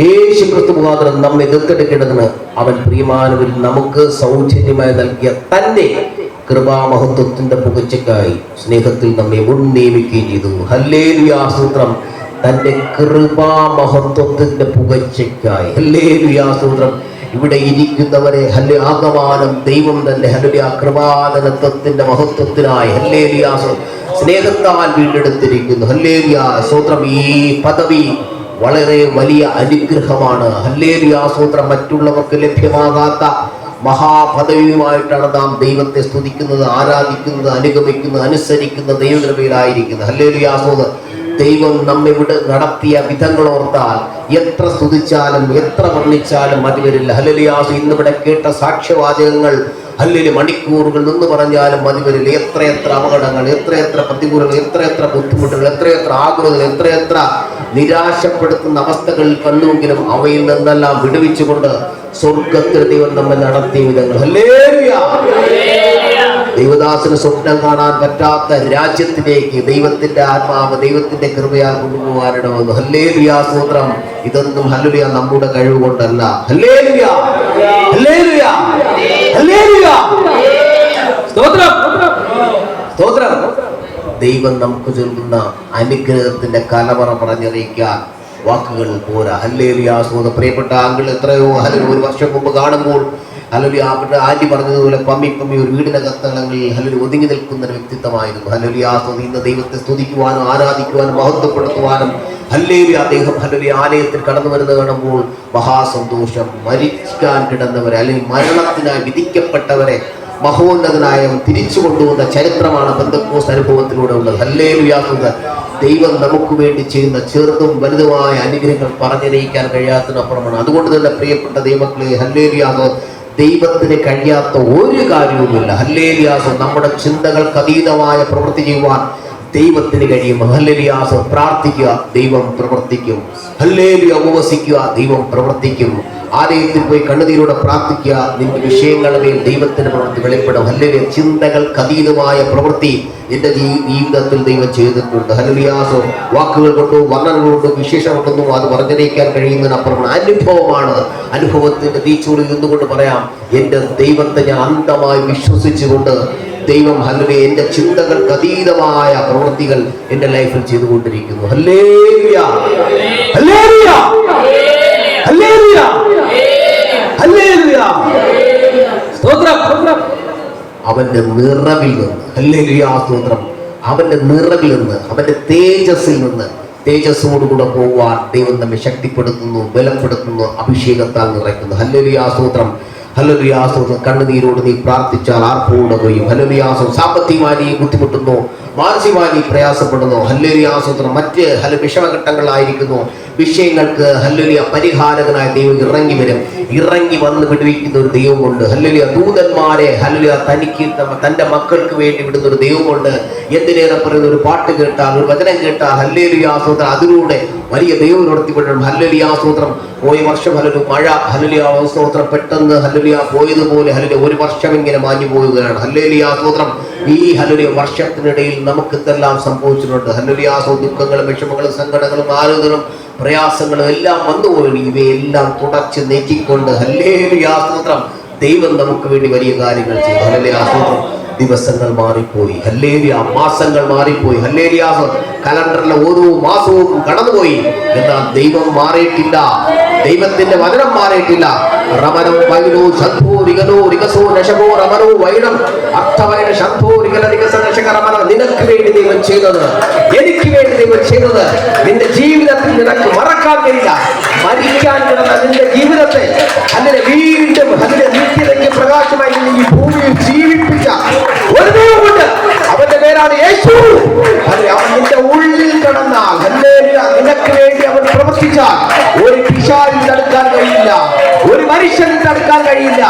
യേശു ക്രിസ്തു മുഖാന്തരം നമ്മെ ദത്തെടുക്കേണ്ടതിന് അവൻ പ്രിയമാനവരിൽ നമുക്ക് സൗജന്യമായി നൽകിയ തന്റെ കൃപാമഹത്വത്തിന്റെ പുകഴ്ചയ്ക്കായി സ്നേഹത്തിൽ നമ്മെ മുൻ നിയമിക്കുകയും ചെയ്തു. ഹല്ലേലൂയാ സ്തോത്രം. തന്റെ കൃപാമഹത്വത്തിന്റെ പുകഴ്ചയ്ക്കായി. ഹല്ലേലൂയാ സ്തോത്രം. ഇവിടെ ഇരിക്കുന്നവരെ ആകമാനം ദൈവം തന്നെ ഹല്ലേലൂയ കൃപാതനത്വത്തിന്റെ മഹത്വത്തിനായി ഹല്ലേലൂയ സ്നേഹത്താൽ വീണ്ടെടുത്തിരിക്കുന്നു. ഹല്ലേലൂയ സ്തോത്രം. ഈ പദവി വളരെ വലിയ അനുഗ്രഹമാണ്. ഹല്ലേലൂയ സ്തോത്രം. മറ്റുള്ളവർക്ക് ലഭ്യമാകാത്ത മഹാപദവിയുമായിട്ടാണ് നാം ദൈവത്തെ സ്തുതിക്കുന്നത്, ആരാധിക്കുന്നത്, അനുഗമിക്കുന്നത്, അനുസരിക്കുന്ന ദൈവകൃപയിലായിരിക്കുന്നത്. ഹല്ലേലൂയ സ്തോത്രം. ദൈവം നമ്മെ ഇവിടെ നടത്തിയ വിധങ്ങളോർത്താൽ എത്ര സ്തുതിച്ചാലും എത്ര വർണ്ണിച്ചാലും മതി വരില്ല. ഹല്ലേലൂയ. ഇന്നിവിടെ കേട്ട സാക്ഷ്യവാചകങ്ങൾ ഹല്ലേലൂയ മണിക്കൂറുകൾ നിന്ന് പറഞ്ഞാലും മതി വരില്ല. എത്രയെത്ര അപകടങ്ങൾ, എത്രയെത്ര പ്രതികൂലങ്ങൾ, എത്രയെത്ര ബുദ്ധിമുട്ടുകൾ, എത്രയെത്ര ആകുലതകൾ, എത്രയെത്ര നിരാശപ്പെടുത്തുന്ന അവസ്ഥകൾ കണ്ടുവെങ്കിലും അവയിൽ നിന്നെല്ലാം വിടുവിച്ചുകൊണ്ട് സ്വർഗ്ഗത്തിൽ ദൈവം നമ്മെ നടത്തിയ വിധങ്ങൾ. ഹല്ലേലൂയ. ദൈവദാസന് സ്വപ്നം കാണാൻ പറ്റാത്ത രാജ്യത്തിലേക്ക് ദൈവത്തിന്റെ ആത്മാവ് ദൈവത്തിന്റെ കൃപയാൽ കൊണ്ടുപോകാനിട വന്നു. ഹല്ലേലൂയ സ്തോത്രം. ഇതൊന്നും ഹല്ലേലൂയ നമ്മുടെ കഴിവ് കൊണ്ടല്ല. ഹല്ലേലൂയ. ഹല്ലേലൂയ. ഹല്ലേലൂയ. സ്തോത്രം. സ്തോത്രം. ദൈവം നമുക്ക് ചൊല്ലുന്ന അനുഗ്രഹത്തിന്റെ കലവറ പറഞ്ഞറിയിക്കാൻ വാക്കുകൾ പോരാ. ഹല്ലേലൂയ സ്തോത്രം. പ്രിയപ്പെട്ട ആളുകൾ എത്രയോ ഹല്ലേലൂയ ഒരു വർഷം മുമ്പ് കാണുമ്പോൾ ഹല്ലേലൂയ അവരുടെ ആന്റി പറഞ്ഞതുപോലെ പമ്മി ഒരു വീടിനകത്തളങ്ങളിൽ ഹല്ലേലൂയ ഒതുങ്ങി നിൽക്കുന്ന ഒരു വ്യക്തിത്വമായിരുന്നു. ഹല്ലേലൂയ സ്തോത്രം. ഇന്ന് ദൈവത്തെ സ്തുതിക്കുവാനും ആരാധിക്കുവാനും മഹത്വപ്പെടുത്തുവാനും ഹല്ലേലൂയ അദ്ദേഹം ഹല്ലേലൂയ ആലയത്തിൽ കടന്നു വരുന്നത് കാണുമ്പോൾ മഹാസന്തോഷം. മരിക്കാൻ കിടന്നവരെ അല്ലെങ്കിൽ മരണത്തിനായി വിധിക്കപ്പെട്ടവരെ മഹോന്നതനായ തിരിച്ചു കൊണ്ടുവന്ന ചരിത്രമാണ് പെന്തക്കോസ്ത് അനുഭവത്തിലൂടെ ഉള്ളത്. ഹല്ലേലൂയ. ദൈവം നമുക്ക് വേണ്ടി ചെയ്യുന്ന ചെറുതും വലുതുമായ അനുഗ്രഹങ്ങൾ പറഞ്ഞറിയിക്കാൻ കഴിയാത്തതിനപ്പുറമാണ്. അതുകൊണ്ട് തന്നെ പ്രിയപ്പെട്ട ദൈവമക്കളെ, ഹല്ലേലൂയ, ദൈവത്തിന് കഴിയാത്ത ഒരു കാര്യവുമില്ല. ഹല്ലേലൂയ. നമ്മുടെ ചിന്തകൾക്ക് അതീതമായ പ്രവൃത്തി ചെയ്യുവാൻ ദൈവത്തിന് കഴിയും. ഹല്ലേലൂയ. പ്രാർത്ഥിക്കുക, ദൈവം പ്രവർത്തിക്കും. ഹല്ലേലൂയ. ഉപവസിക്കുക, ദൈവം പ്രവർത്തിക്കും. ആലയത്തിൽ പോയി കണ്ണുനീരോടെ പ്രാർത്ഥിക്കുക, നിന്റെ വിഷയങ്ങളുടെ മേൽ ദൈവത്തിന്റെ പ്രവൃത്തി വെളിപ്പെടും. ഹല്ലേലൂയ. ചിന്തകൾക്ക് അതീതമായ പ്രവൃത്തി എന്റെ ജീവിതത്തിൽ ദൈവം ചെയ്തിട്ടുണ്ട്. ഹല്ലേലൂയ. വാക്കുകൾ കൊണ്ടോ വർണ്ണനകൾ കൊണ്ടോ വിശേഷം കൊണ്ടൊന്നും അത് വർണ്ണനയിക്കാൻ കഴിയുന്നതിനപ്പുറമാണ്. അനുഭവമാണ്. അനുഭവത്തിന്റെ തീച്ചൂടിൽ നിന്നുകൊണ്ട് പറയാം, എന്റെ ദൈവത്തെ ഞാൻ അന്ധമായി വിശ്വസിച്ചുകൊണ്ട് ദൈവം ഹല്ലേലൂയ എന്റെ ചിന്തകൾക്ക് അതീതമായ പ്രവൃത്തികൾ എന്റെ ലൈഫിൽ ചെയ്തുകൊണ്ടിരിക്കുന്നു. ഹല്ലേലൂയ. ഹല്ലേലൂയ. ഹല്ലേലൂയ. ഹല്ലേലൂയ. സ്തോത്രം. അവന്റെ നിറവിൽ നിന്ന്, ഹല്ലേലൂയ, സ്തോത്രം, അവന്റെ നിറവിൽ നിന്ന്, അവന്റെ തേജസ്സിൽ നിന്ന് തേജസ്സോടുകൂടെ പോവാൻ ദൈവം നമ്മെ ശക്തിപ്പെടുത്തുന്നു, ബലപ്പെടുത്തുന്നു, അഭിഷേകത്താൽ നിറയ്ക്കുന്നു. ഹല്ലേലൂയ, സ്തോത്രം. ഹല്ലേലൂയ. കണ്ണുനീരോട് നീ പ്രാർത്ഥിച്ചാൽ ആർപ്പോടെ കഴിയും. ഹല്ലേലൂയ. സാമ്പത്തികമായി നീ ബുദ്ധിമുട്ടുന്നു, മാനസികമായി നീ പ്രയാസപ്പെടുന്നു. ഹല്ലേലൂയ. മറ്റ് വിഷമഘട്ടങ്ങളായിരിക്കുന്നു വിഷയങ്ങൾക്ക് ഹല്ലേലൂയ പരിഹാരകനായ ദൈവം ഇറങ്ങി വരും. ഇറങ്ങി വന്ന് വിടുവിക്കുന്ന ഒരു ദൈവമുണ്ട്. ഹല്ലേലൂയ. ദൂതന്മാരെ ഹല്ലേലൂയ തനിക്ക് തന്റെ മക്കൾക്ക് വേണ്ടി വിടുന്ന ഒരു ദൈവമുണ്ട്. എന്തിനേറെ പറയുന്ന ഒരു പാട്ട് കേട്ടാൽ, ഒരു വചനം കേട്ടാൽ ഹല്ലേലൂയ സ്തോത്രം അതിലൂടെ വലിയ ദൈവം നടത്തിപ്പെടണം. ഹല്ലേലൂയ സ്തോത്രം. പോയ വർഷം ഹല്ലേലൂയ മഴ ഹല്ലേലൂയ സ്തോത്രം പെട്ടെന്ന് ഹല്ലേലൂയ പോയതുപോലെ ഹല്ലേലൂയ ഒരു വർഷം ഇങ്ങനെ മാഞ്ഞു പോവുകയാണ്. ഹല്ലേലൂയ സ്തോത്രം. ഈ ഹല്ലേലൂയ വർഷത്തിനിടയിൽ നമുക്ക് എന്തെല്ലാം സംഭവിച്ചിട്ടുണ്ട്. ഹല്ലേലൂയ. ദുഃഖങ്ങളും വിഷമങ്ങളും സങ്കടങ്ങളും ആലോചനകളും പ്രയാസങ്ങളും എല്ലാം വന്നുപോയി. ഇവയെല്ലാം തുടച്ച് നീക്കിക്കൊണ്ട് ഹല്ലേലൂയ സ്തോത്രം ദൈവം നമുക്ക് വേണ്ടി വലിയ കാര്യങ്ങൾ ചെയ്തു. ഹല്ലേലൂയ സ്തോത്രം. ദിവസങ്ങൾ മാറിപ്പോയി. ഹല്ലേലൂയ. മാസങ്ങൾ മാറിപ്പോയി. ഹല്ലേലൂയ. കലണ്ടറിലെ ഓരോ മാസവും കടന്നുപോയി. എന്നാൽ ദൈവം മാറിയിട്ടില്ല. ദൈവത്തിന്റെ വചനം മാറിയിട്ടില്ല. റമനം വൈനോ ശംഭോ റിഗനോ റിഗസോ നശകോ റമനോ വൈനം അർത്ഥവൈന ശംഭോ റിഗന റിഗസ നശക റമന. നിനക്ക് വേണ്ടി ദൈവം ചെയ്തത്, എനിക്ക് വേണ്ടി ദൈവം ചെയ്തത് നിന്റെ ജീവിതത്തിൽ നിനക്ക് മറക്കാൻ കഴിയില്ല. മരിക്കാൻ കിടന്ന നിന്റെ ജീവിതത്തെ അതിനെ വീണ്ടും അതിന്റെ നിത്യതയ്ക്ക് പ്രകാശമായി നിന്നെ ഈ ഭൂമിയിൽ ജീവിപ്പിച്ച ഒരു ദൈവമുണ്ട്. അവന്റെ പേരാണ് യേശു. അവൻ നിന്റെ ഉള്ളിൽ കിടന്നാൽ ഹല്ലേലൂയ നിനക്ക് വേണ്ടി അവൻ പ്രവർത്തിച്ചാൽ ഒരു പിശാചിന് തടുക്കാൻ കഴിയില്ല, ഒരു മനുഷ്യന് തടുക്കാൻ കഴിയില്ല.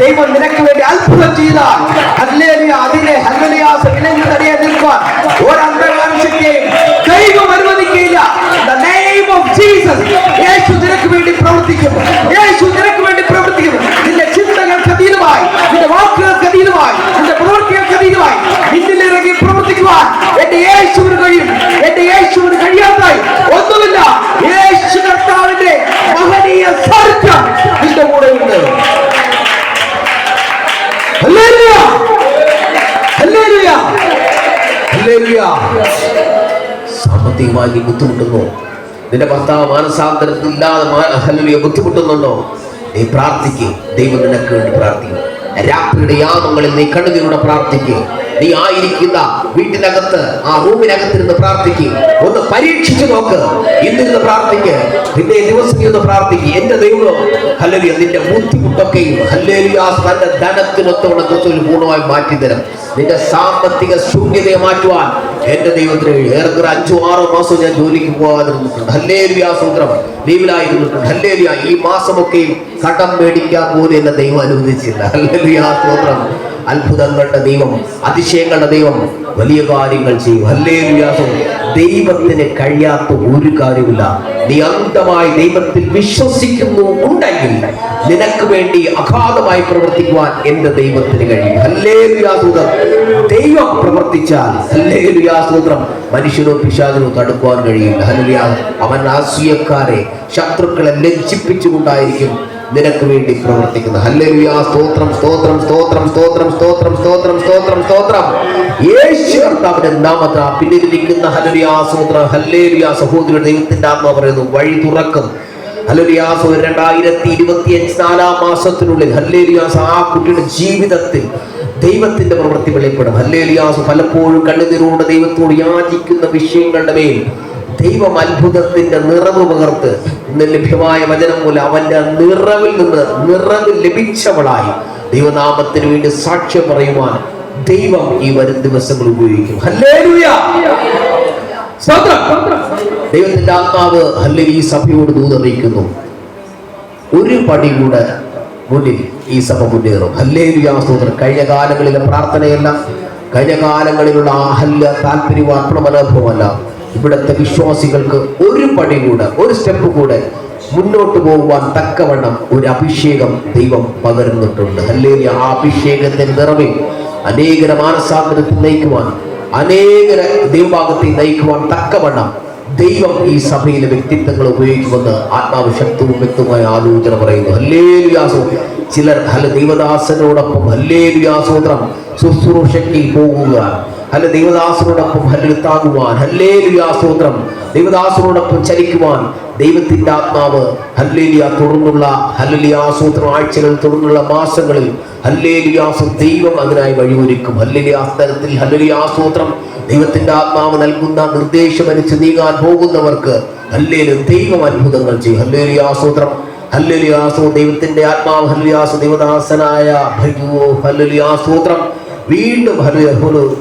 ദൈവം നിനക്ക് വേണ്ടി അത്ഭുതം ചെയ്താൽ ഹല്ലേലൂയ അതിനെ ഹല്ലേലൂയ വിലങ്ങി തടയാൻ നിൽക്കാൻ ഒരു അന്ധകാരശക്തിയെയും ദൈവം അനുവദിക്കില്ല. The name of Jesus. യേശു നിനക്ക് വേണ്ടി പ്രവർത്തിക്കും. യേശു നിനക്ക് വേണ്ടി പ്രവർത്തിക്കും. നിന്റെ ചിന്തകൾക്ക് അതീതമായി, നിന്റെ വാക്കുകൾക്ക് അതീതമായി, നിന്റെ പ്രവൃത്തികൾക്ക് അതീതമായി നിന്നിൽ ഇറങ്ങി പ്രവർത്തിക്കുവാൻ എന്റെ യേശുവിന് കഴിയും. എന്റെ യേശുവിന് കഴിയാത്തായി ഒന്നുമില്ല. യേശു കർത്താവിന്റെ മഹനീയ സാന്നിധ്യം നിന്റെ കൂടെ ഉണ്ട്. ഹല്ലേലൂയ. ഹല്ലേലൂയ. ഹല്ലേലൂയ. സാമ്പത്തികമായി നീ ബുദ്ധിമുട്ടുന്നു, നിന്റെ ഭർത്താവ് മാനസാന്തരത്തില്ലാതെ ഹല്ലേലൂയ ബുദ്ധിമുട്ടുന്നുണ്ടോ? നീ പ്രാർത്ഥിക്കുക, ദൈവം നിനക്ക് വേണ്ടി പ്രാർത്ഥിക്കും. രാത്രിയുടെ യാമങ്ങളിൽ നീ കണ്ണുനീരോടെ പ്രാർത്ഥിക്കുക. നീ ആയിരിക്കുന്ന വീട്ടിനകത്ത് ആ റൂമിനകത്തിരുന്ന് പ്രാർത്ഥിക്കുക. ഒന്ന് പരീക്ഷിച്ചു നോക്ക്. ഇന്നിരുന്ന് പ്രാർത്ഥിക്കുക, നിന്റെ ദിവസം ഒന്ന് പ്രാർത്ഥിക്കുക. എന്റെ ദൈവം ഹല്ലേലൂയ നിന്റെ ബുദ്ധിമുട്ടൊക്കെയും ഹല്ലേലൂയ തന്റെ ധനത്തിനൊത്തോടെ ക്രിസ്തുവിൽ പൂർണ്ണമായി മാറ്റിത്തരും. നിന്റെ സാമ്പത്തിക ശൂന്യതയെ മാറ്റുവാൻ എന്റെ ദൈവത്തിന് ഏറെക്കുറെ 5-6 മാസം ഞാൻ ജോലിക്ക് പോകാതിരുന്നിട്ടുണ്ട്. ഹല്ലേലൂയ സ്തോത്രം. ലീവിലായിരുന്നിട്ടുണ്ട്. ഹല്ലേലൂയ. ഈ മാസമൊക്കെയും കടം മേടിക്കാൻ പോലും എന്നെ ദൈവം അനുവദിച്ചില്ല. ഹല്ലേലൂയ സ്തോത്രം. അത്ഭുതങ്ങളുടെ ദൈവം, അതിശയങ്ങളുടെ ദൈവം വലിയ കാര്യങ്ങൾ ചെയ്യും. ഹല്ലേലൂയ. ദൈവത്തിന് കഴിയാത്ത ഒരു കാര്യമില്ല. നീ അന്ധമായി ദൈവത്തിൽ വിശ്വസിക്കുന്നു ഉണ്ടെങ്കിൽ നിനക്ക് വേണ്ടി അഗാധമായി പ്രവർത്തിക്കുവാൻ എന്റെ ദൈവത്തിന് കഴിയും. ഹല്ലേലൂയ സ്തോത്രം. ദൈവം പ്രവർത്തിച്ചാൽ ഹല്ലേലൂയ സ്തോത്രം മനുഷ്യനോ പിശാചിനോ തടുക്കുവാൻ കഴിയില്ല. ഹല്ലേലൂയ. അവൻ ആശയക്കാരെ ശത്രുക്കളെ ലജ്ജിപ്പിച്ചുകൊണ്ടായിരിക്കും നിനക്ക് വേണ്ടി പ്രവർത്തിക്കുന്നത്. ഹല്ലേലൂയ സ്തോത്രം സ്തോത്രം സ്തോത്രം സ്തോത്രം സ്തോത്രം സ്തോത്രം സ്തോത്രം സ്തോത്രം. യേശു കർത്താവിന്റെ നാമത്തിൽ പിന്നിലിരിക്കുന്ന ഹല്ലേലൂയ സ്തോത്രം. ഹല്ലേലൂയ. സഹോദരൻ ദൈവത്തിന്റെ ആത്മാവ് പറയുന്നു വഴി തുറക്കും. ഹല്ലേലൂയ. 2025 4 മാസത്തിനുള്ളിൽ ഹല്ലേലൂയ ആ കുട്ടിയുടെ ജീവിതത്തിൽ ദൈവത്തിന്റെ പ്രവൃത്തി വെളിപ്പെടും. ഹല്ലേലൂയ. പലപ്പോഴും കണ്ണുനീരോടെ ദൈവത്തോട് യാചിക്കുന്ന വിഷയങ്ങളുടെ മേൽ ദൈവം അത്ഭുതത്തിന്റെ നിറവ് പകർത്ത് ഇന്ന് ലഭ്യമായ വചനം മൂലം അവന്റെ നിറവിൽ നിന്ന് നിറവ് ലഭിച്ചവളായി ദൈവനാമത്തിന് വേണ്ടി സാക്ഷ്യം പറയുവാൻ ദൈവം ഈ വരും ദിവസങ്ങൾ ഉപയോഗിക്കും. ഹല്ലേലൂയ. ദൈവത്തിന്റെ ആത്മാവ് ഹല്ലേലൂയ ഈ സഭയോട് ദൂതറിയിക്കുന്നു. ഒരു പടി കൂടെ മുന്നിൽ ഈ സഭ മുന്നേറും. ഹല്ലേലൂയ സ്തോത്രം. കഴിഞ്ഞ കാലങ്ങളിലെ പ്രാർത്ഥനയല്ല, കഴിഞ്ഞ കാലങ്ങളിലുള്ള ആഹല്യ താല്പര്യവാർപ്പണ മനോഭാവമല്ല. ഇവിടുത്തെ വിശ്വാസികൾക്ക് ഒരു പടി കൂടെ, ഒരു സ്റ്റെപ്പ് കൂടെ മുന്നോട്ട് പോകുവാൻ തക്കവണ്ണം ഒരു അഭിഷേകം ദൈവം പകരുന്നിട്ടുണ്ട്. ഹല്ലേലൂയ. ആ അഭിഷേകത്തിന്റെ നിറവിൽ അനേകരെ മാനസാന്തരത്തിൽ നയിക്കുവാൻ, അനേകരെ ദൈവഭാഗത്തിൽ നയിക്കുവാൻ തക്കവണ്ണം ദൈവം ഈ സഭയിലെ വ്യക്തിത്വങ്ങൾ ഉപയോഗിക്കുമെന്ന് ആത്മാവ് ശക്തവും വ്യക്തമായ ആലോചന പറയുന്നു. ഹല്ലേലൂയ. ചിലർ ദൈവദാസനോടൊപ്പം ഹല്ലേലൂയ സ്തോത്രം ശുശ്രൂഷയ്ക്ക് പോകുക, ദൈവദാസനോടൊപ്പം താങ്ങുവാൻ, ഹല്ലേലൂയ സ്തോത്രം ദൈവദാസനോടൊപ്പം ചലിക്കുവാൻ ദൈവത്തിന്റെ ആത്മാവ് ഹല്ലേലൂയ തുടർന്നുള്ള ഹല്ലേലൂയ സ്തോത്രം ആഴ്ചകളിൽ, തുടർന്നുള്ള മാസങ്ങളിൽ ഹല്ലേലൂയ ദൈവം അതിനായി വഴിയൊരുക്കും. ഹല്ലേലൂയ തരത്തിൽ ഹല്ലേലൂയ സ്തോത്രം ദൈവത്തിന്റെ ആത്മാവ് നൽകുന്ന നിർദ്ദേശമനുസരിച്ച് നീങ്ങാൻ പോകുന്നവർക്ക് ഹല്ലേലൂയ ദൈവം അത്ഭുതങ്ങൾ ചെയ്യും. ഹല്ലേലൂയ സ്തോത്രം. ഹല്ലേലൂയ സ്തോത്രം. ദൈവത്തിന്റെ ആത്മാവ് ഹല്ലേലൂയ ദൈവദാസനായ ഹല്ലേലൂയ സ്തോത്രം വീണ്ടും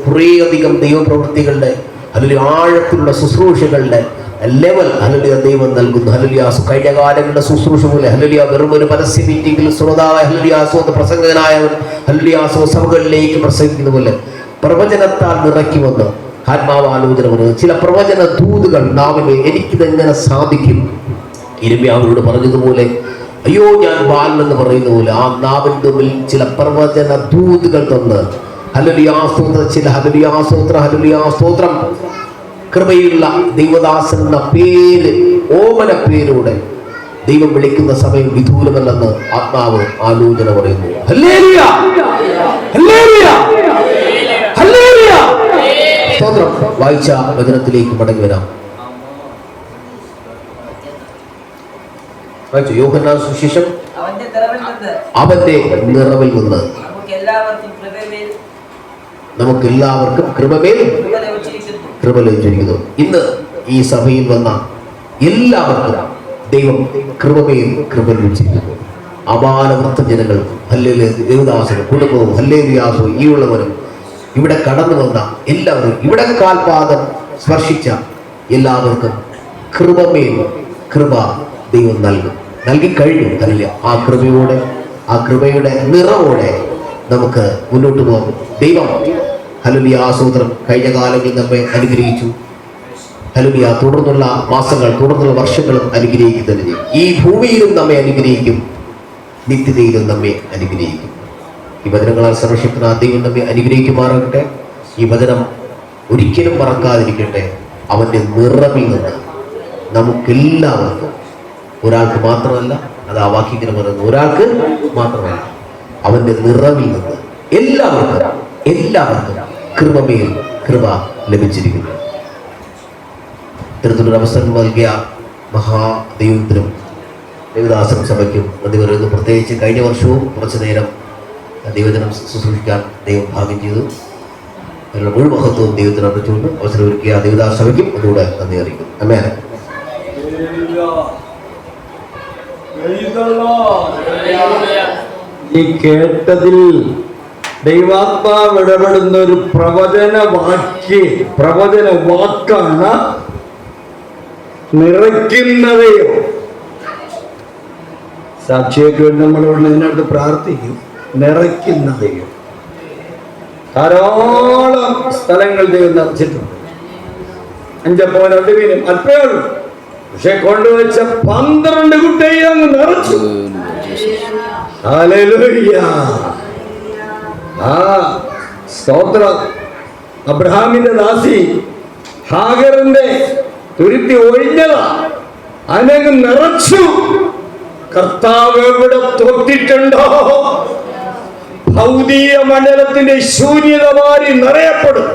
കുറേയധികം ദൈവപ്രവൃത്തികളുടെ ഹല്ലേലൂയ ആഴത്തിലുള്ള ശുശ്രൂഷകളുടെ ലെവൽ ഹല്ലേലൂയ ദൈവം നൽകുന്നു. ഹല്ലേലൂയ. കഴിഞ്ഞ കാലങ്ങളുടെ ശുശ്രൂഷ പോലെ ഹല്ലേലൂയ വെറും ഒരു പരസ്യ മീറ്റിംഗിൽ ശ്രോതാവായ ഹല്ലേലൂയ പ്രസംഗകനായവൻ ഹല്ലേലൂയ സഭകളിലേക്ക് പ്രസംഗിക്കുന്ന പോലെ പ്രവചനത്താൽ നിറയ്ക്കുമെന്ന് ആത്മാവ് ആലോചന പറയുന്നത്. ചില പ്രവചന ദൂതുകൾ നാവിനെ എനിക്കിതെങ്ങനെ സാധിക്കും? ഇരമ്യാവിനോട് പറഞ്ഞതുപോലെ, അയ്യോ ഞാൻ ബാലെന്ന് പറയുന്ന പോലെ ആ നാവിൻ്റെ മുമ്പിൽ ചില പ്രവചന ദൂതുകൾ തന്ന് ഹല്ലേലൂയ സ്തോത്രം, ചില ഹല്ലേലൂയ സ്തോത്രം ഹല്ലേലൂയ സ്തോത്രം കൃപയുള്ള ദൈവദാസൻ എന്ന പേര്, ഓമന പേരോടെ ദൈവം വിളിക്കുന്ന സമയം വിദൂരമല്ലെന്ന് ആത്മാവ് ആലോചന പറയുന്നു. ഹല്ലേലൂയ. ഹല്ലേലൂയ. ഹല്ലേലൂയ. സ്തോത്രം. വായിച്ച വചനത്തിലേക്ക് മടങ്ങി വരാം. യോഹന്നാൻ സുവിശേഷം അവന്റെ നിറവിൽ നിന്ന് നമുക്ക് എല്ലാവർക്കും കൃപമേൽ കൃപ ലഭിച്ചിരിക്കുന്നു. ഇന്ന് ഈ സഭയിൽ വന്ന എല്ലാവർക്കും ദൈവം കൃപമേൽ കൃപ ലഭിച്ചിരിക്കുന്നു. അപാലവൃത്ത ജനങ്ങൾ ഹല്ലേലൂയ ദേവദാസനും കുടുംബവും ഹല്ലേലൂയാസും ഈ ഉള്ളവരും ഇവിടെ കടന്നു വന്ന എല്ലാവരും, ഇവിടെ കാൽപാദം സ്പർശിച്ച എല്ലാവർക്കും കൃപമേൽ കൃപ ദൈവം നൽകിക്കഴിഞ്ഞു. ഹല്ലേലൂയ. ആ കൃപയോടെ, ആ കൃപയുടെ നിറവോടെ നമുക്ക് മുന്നോട്ട് പോകും. ദൈവം ഹല്ലേലൂയ ആസൂത്രം കഴിഞ്ഞ കാലങ്ങളിൽ നമ്മെ അനുഗ്രഹിച്ചു. ഹല്ലേലൂയ തുടർന്നുള്ള മാസങ്ങൾ, തുടർന്നുള്ള വർഷങ്ങളും അനുഗ്രഹിക്കുക തന്നെ ചെയ്യും. ഈ ഭൂമിയിലും നമ്മെ അനുഗ്രഹിക്കും, നിത്യതയിലും നമ്മെ അനുഗ്രഹിക്കും. ഈ വചനങ്ങളാൽ സർവശക്തനായ ദൈവം നമ്മെ അനുഗ്രഹിക്കുമാറാകട്ടെ. ഈ വചനം ഒരിക്കലും മറക്കാതിരിക്കട്ടെ. അവന്റെ നിറവിൽ നിന്ന് നമുക്കെല്ലാവർക്കും, ഒരാൾക്ക് മാത്രമല്ല, അത് ആ വാക്യത്തിന് പറയുന്നത്, ഒരാൾക്ക് മാത്രമല്ല, അവന്റെ നിറവിൽ നിന്ന് എല്ലാവർക്കും കൃപമേൽ കൃപ ലഭിച്ചിരിക്കുന്നു. ഇത്തരത്തിലൊരു അവസരം നൽകിയ മഹാദൈവത്തിനും ദേവദാസനും സഭയ്ക്കും നന്ദി പറയുന്നു. പ്രത്യേകിച്ച് കഴിഞ്ഞ വർഷവും കുറച്ചു നേരം ദൈവജനം ശുശ്രൂഷിക്കാൻ ദൈവം ഭാഗ്യം ചെയ്തു. അതിനുള്ള മുഴുവൻ മഹത്വവും ദൈവത്തിന് അർപ്പിച്ചുകൊണ്ട് അവസരം ഒരുക്കിയ ദേവദാസ സഭയ്ക്കും ഒന്നുകൂടെ നന്ദി അറിയിക്കുന്നു. ആമേൻ. ഈ കേട്ടതിൽ ദൈവാത്മാവ് ഇടപെടുന്ന ഒരു പ്രവചന വാക്കാണ് നിറയ്ക്കുന്നതയോ. സാക്ഷിയൊക്കെ നമ്മളോട് ഇതിനടുത്ത് പ്രാർത്ഥിക്കും. നിറയ്ക്കുന്നതയോ ധാരാളം സ്ഥലങ്ങൾ ദൈവം നിറച്ചിട്ടുണ്ട്. 5 മീനും അല്പേ ഉള്ളൂ, പക്ഷെ കൊണ്ടുവച്ച 12 കുട്ടിയെ അങ്ങ് നിറച്ചു. ഹല്ലേലൂയ. സ്തോത്രം. അബ്രഹാമിന്റെ ദാസി ഹാഗറിന്റെ തുരുത്തി ഒഴിഞ്ഞതാ, അതിനങ്ങ് നിറച്ചു. കർത്താവ് എവിടെ തൊട്ടിട്ടുണ്ടോ ഭൗതിക മണ്ഡലത്തിന്റെ ശൂന്യത മാറി നിറയപ്പെടും.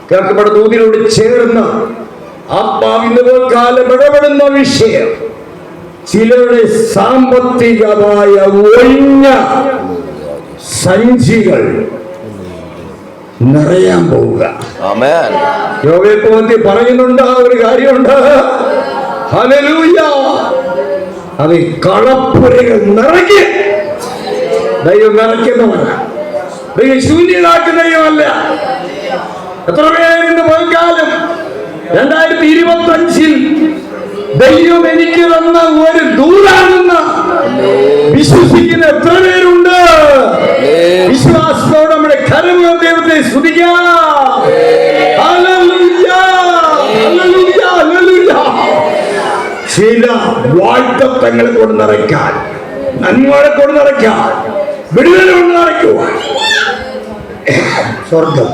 കേൾക്കപ്പെട്ട ദൂതിനോട് ചേർന്ന് ആത്മാവിന്റെ കാലം ഇടപെടുന്ന വിഷയം ചിലരുടെ സാമ്പത്തികമായ ഒഴിഞ്ഞ സഞ്ചികൾ നിറയാൻ പോവുക. ആമേൻ. യോവേൽ പ്രവചനം പറയുന്നുണ്ട്, ഒരു കാര്യമുണ്ട്. ഹല്ലേലൂയ. അത് കളപ്പുരകൾ നിറയ്ക്ക്. ദൈവം നിറയ്ക്കുന്നവനാണ്, ദൈവം ശൂന്യനാക്കുന്ന ദൈവമല്ല. എത്ര പേര് ഇന്ന് പോൽക്കാലം 2025 ദൈവം എനിക്ക് തന്ന ഒരു ദൂതാണെന്ന് വിശ്വസിക്കുന്ന എത്ര പേരുണ്ട്? വിശ്വാസത്തോടെ നമ്മുടെ കരങ്ങൾ ദൈവത്തെ സ്തുതിക്കാം. Hallelujah, hallelujah, hallelujah. ചില വാഗ്ദത്തങ്ങളെ കൊണ്ട് നിറയ്ക്കാൻ, നന്മകളെ കൊണ്ട് നിറയ്ക്കാൻ, വിടുതല കൊണ്ട് നിറയ്ക്കുവാൻ സ്വർഗം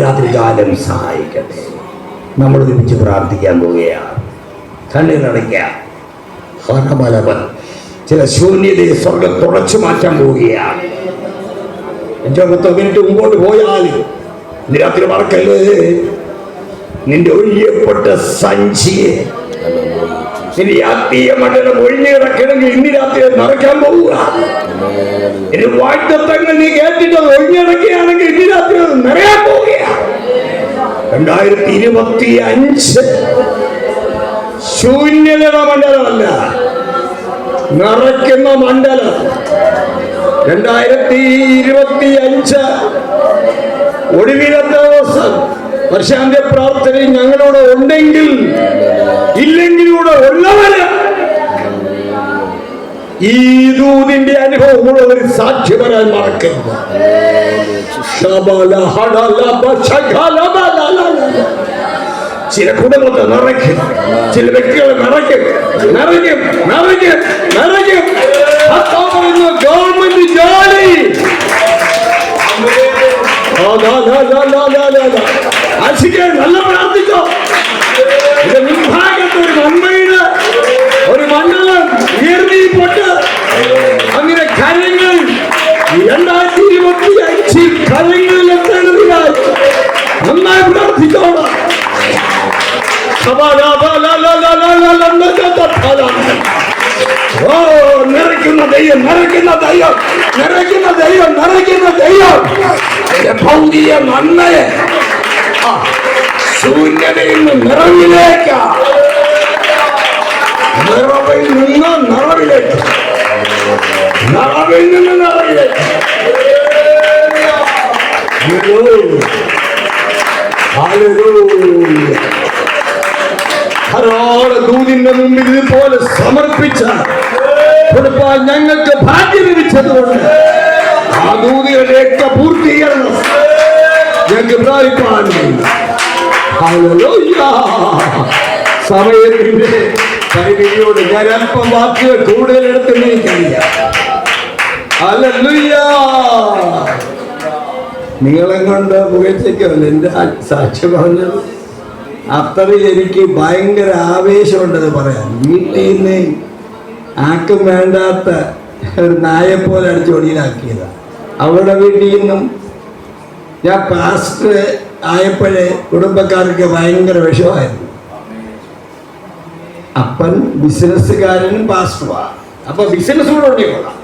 രാത്രി കാലം സഹായിക്കട്ടെ. നമ്മൾ ഒരുമിച്ച് പ്രാർത്ഥിക്കാൻ പോവുകയാണ്. കണ്ണിലടയ്ക്കാം. ചില ശൂന്യതയെ സ്വർഗം തുടച്ചു മാറ്റാൻ പോവുകയാണ്. 5 മിനിറ്റ് മുമ്പോട്ട് പോയാൽ രാത്രി മറക്കല്ലേ, നിന്റെ ഒഴിയപ്പെട്ട സഞ്ചിയെ, നിന്റെ ആത്മീയ മണ്ഡലം ഒഴിഞ്ഞു കിടക്കണമെങ്കിൽ ഇന്ന് രാത്രി നിറയ്ക്കാൻ പോവുക. ഇനി വാഗ്ദത്തങ്ങൾ നീ കേട്ടിട്ട് ഒഴിഞ്ഞിടക്കുകയാണെങ്കിൽ ഇന്ന് രാത്രി നിറയാൻ പോവുകയാണ്. 2025 ശൂന്യതയുടെ മണ്ഡലമല്ല, നിറയ്ക്കുന്ന മണ്ഡലം. 2025 ഒടുവിലത്തെ ദിവസം വർഷാന്ത്യ പ്രാർത്ഥനയിൽ ഞങ്ങളോട് ഉണ്ടെങ്കിൽ ഇല്ലെങ്കിലൂടെ ഉള്ളവര് ഈ ദൂതിന്റെ അനുഭവമുള്ള ഒരു സാക്ഷി വരാൻ മറക്കരുത്. ചില കുടുംബത്തെ നിറയ്ക്കും, ചില വ്യക്തികളെ നിറയ്ക്കും, നിറയ്ക്കും, നിറയ്ക്കും, നിറയ്ക്കും. ഗവൺമെന്റ് ജോലി നല്ല പ്രാർത്ഥിച്ചോ. ഇത് വിഭാഗത്ത് ഒരു നന്മയുടെ ഒരു മണ്ഡലം ഉയർന്നിപ്പോട്ട് അങ്ങനെ കാര്യങ്ങൾ 2025 കാര്യങ്ങളിൽ എത്തേണ്ടതിനായി നന്നായി പ്രാർത്ഥിച്ചോളാം. ഓ, നിറയ്ക്കുന്ന ദൈവം, നിറയ്ക്കുന്ന ദൈവം, നിറയ്ക്കുന്ന ദൈവം, നിറയ്ക്കുന്ന ദൈവം. ഭൗതിക നന്മയെ ശൂന്യതയിൽ നിന്ന് നിറവിലേക്ക്, നിറവിൽ നിന്ന് നിറവിലേക്ക്, നിറവിൽ നിന്ന് നിറവിലേക്ക്. ധാരാളം ദൂതിന്റെ മുമ്പിൽ ഇതുപോലെ സമർപ്പിച്ച കൊടുപ്പാൻ ഞങ്ങൾക്ക് ഭാഗ്യം ലഭിച്ചതുകൊണ്ട് ആ ദൂതികളുടെയൊക്കെ പൂർത്തീകരണം ഞങ്ങൾക്ക് പ്രാപിക്കാൻ സമയത്തിന്റെ പരിധിയോട് ഞാൻ അല്പം വാക്കുകൾ കൂടുതൽ എടുത്തെന്നിരിക്കറിയാം. ഹല്ലേലൂയ. നിങ്ങളെ കൊണ്ട് പുകഴ്ചയ്ക്കല്ല എൻ്റെ സാക്ഷി പറഞ്ഞത്. അത്രയും എനിക്ക് ഭയങ്കര ആവേശമുണ്ടെന്ന് പറയാം. വീട്ടിൽ നിന്ന് ആർക്കും വേണ്ടാത്ത ഒരു നായെപ്പോലെ അടിച്ച് ഒടിയിലാക്കിയതാണ്. അവരുടെ വീട്ടിൽ നിന്നും ഞാൻ പാസ്റ്റർ ആയപ്പോഴേ കുടുംബക്കാർക്ക് ഭയങ്കര വിഷമായിരുന്നു. അപ്പൻ ബിസിനസ്സുകാരനും പാസ്റ്ററുമാണ്. അപ്പൊ ബിസിനസ് കൂടെ ഉണ്ടിക്കൊള്ളാം.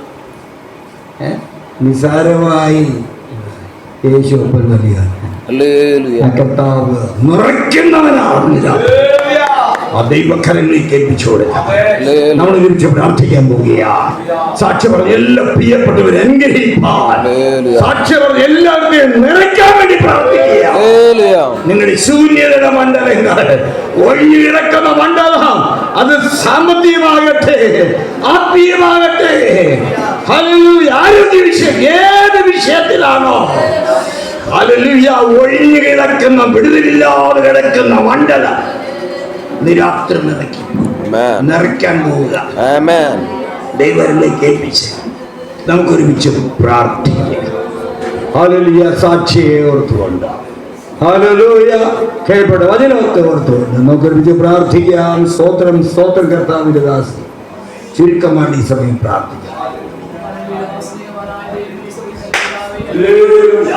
നിസാരമായി യേശു അപ്പൻ വലിയ കർത്താവ് നിറയ്ക്കുന്നവനാണ്. ദൈവകരങ്ങളിൽ കേൾപ്പിച്ചോടെ നമ്മൾ ഒരുമിച്ച് പ്രാർത്ഥിക്കാൻ പോവുകയാണ്. സാക്ഷി പറഞ്ഞ എല്ലാ പ്രിയപ്പെട്ടവരെ അനുഗ്രഹിപ്പാൻ, സാക്ഷി പറഞ്ഞ എല്ലാവരെയും നിറയ്ക്കാൻ വേണ്ടി പ്രാർത്ഥിക്കുക. നിങ്ങളുടെ ശൂന്യതയുടെ മണ്ഡലങ്ങൾ, ഒഴിഞ്ഞു കിടക്കുന്ന മണ്ഡലം, അത് സാമ്പത്തികമാകട്ടെ, ആത്മീയമാകട്ടെ, ആരോഗ്യ വിഷയം, ഏത് വിഷയത്തിലാണോ ഒഴിഞ്ഞു കിടക്കുന്ന, വിടുതലില്ലാതെ കിടക്കുന്ന മണ്ഡലം രാത്രി നിറയ്ക്കാൻ പോവുക. ദൈവങ്ങളിലേക്ക് ഏൽപ്പിച്ച് നമുക്കൊരുമിച്ച് പ്രാർത്ഥിക്കാം. ഹല്ലേലൂയ. സാക്ഷിയെ ഓർത്തുകൊണ്ട്, ഹല്ലേലൂയ, കേൾപ്പെട്ട വചനത്തെ ഓർത്തുകൊണ്ട് നമുക്കൊരുമിച്ച് പ്രാർത്ഥിക്കാം. സ്തോത്രം, സ്തോത്രം കർത്താവിന്റെ ദാസി. ചുരുക്കമാണ് ഈ സമയം പ്രാർത്ഥിക്കാം. ഹല്ലേലൂയ.